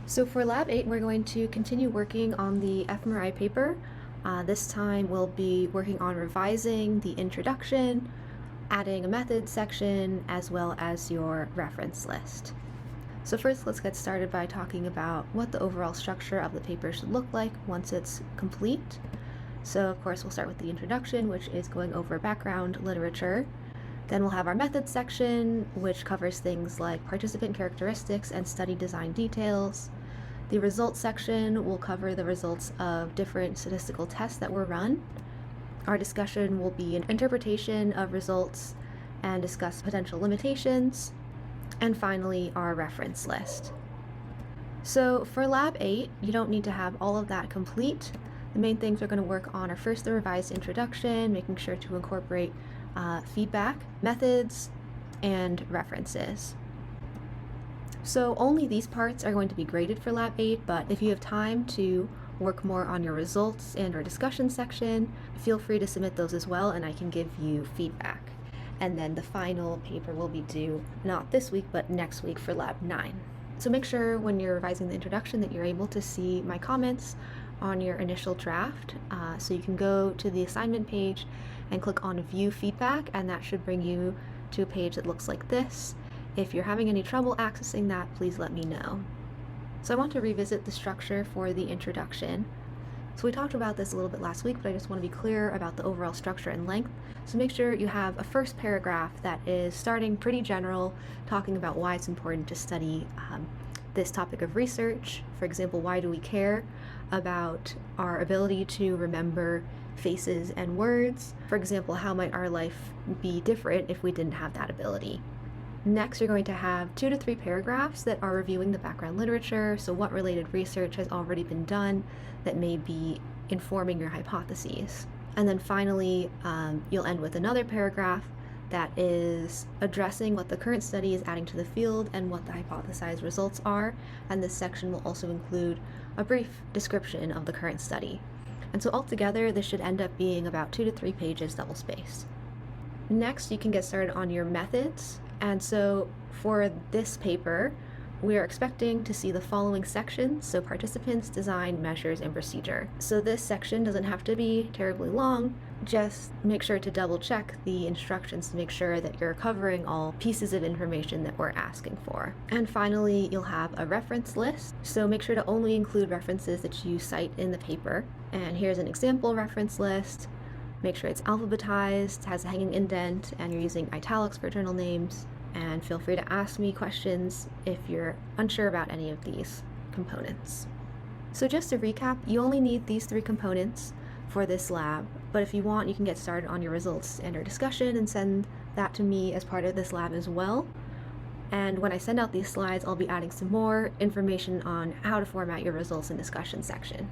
So for Lab 8, we're going to continue working on the fMRI paper. This time we'll be working on revising the introduction, adding a methods section, as well as your reference list. So first, let's get started by talking about what the overall structure of the paper should look like once it's complete. So of course, we'll start with the introduction, which is going over background literature. Then we'll have our methods section, which covers things like participant characteristics and study design details. The results section will cover the results of different statistical tests that were run. Our discussion will be an interpretation of results and discuss potential limitations. And finally, our reference list. So for Lab 8, you don't need to have all of that complete. The main things we're going to work on are first the revised introduction, making sure to incorporate feedback, methods, and references. So only these parts are going to be graded for Lab 8, but if you have time to work more on your results and our discussion section, feel free to submit those as well, and I can give you feedback. And then the final paper will be due not this week, but next week for Lab 9. So make sure when you're revising the introduction that you're able to see my comments on your initial draft. So you can go to the assignment page and click on View Feedback, and that should bring you to a page that looks like this. If you're having any trouble accessing that, please let me know. So I want to revisit the structure for the introduction. So we talked about this a little bit last week, but I just want to be clear about the overall structure and length. So make sure you have a first paragraph that is starting pretty general, talking about why it's important to study this topic of research. For example, why do we care about our ability to remember faces and words? For example, how might our life be different if we didn't have that ability? Next, you're going to have 2 to 3 paragraphs that are reviewing the background literature, so what related research has already been done that may be informing your hypotheses. And then finally, you'll end with another paragraph that is addressing what the current study is adding to the field and what the hypothesized results are, and this section will also include a brief description of the current study. And so altogether, this should end up being about 2 to 3 pages double-spaced. Next, you can get started on your methods. And so for this paper, we are expecting to see the following sections, so participants, design, measures, and procedure. So this section doesn't have to be terribly long, just make sure to double check the instructions to make sure that you're covering all pieces of information that we're asking for. And finally, you'll have a reference list, so make sure to only include references that you cite in the paper. And here's an example reference list. Make sure it's alphabetized, has a hanging indent, and you're using italics for journal names. And feel free to ask me questions if you're unsure about any of these components. So just to recap, you only need these 3 components for this lab, but if you want, you can get started on your results and our discussion and send that to me as part of this lab as well. And when I send out these slides, I'll be adding some more information on how to format your results and discussion section.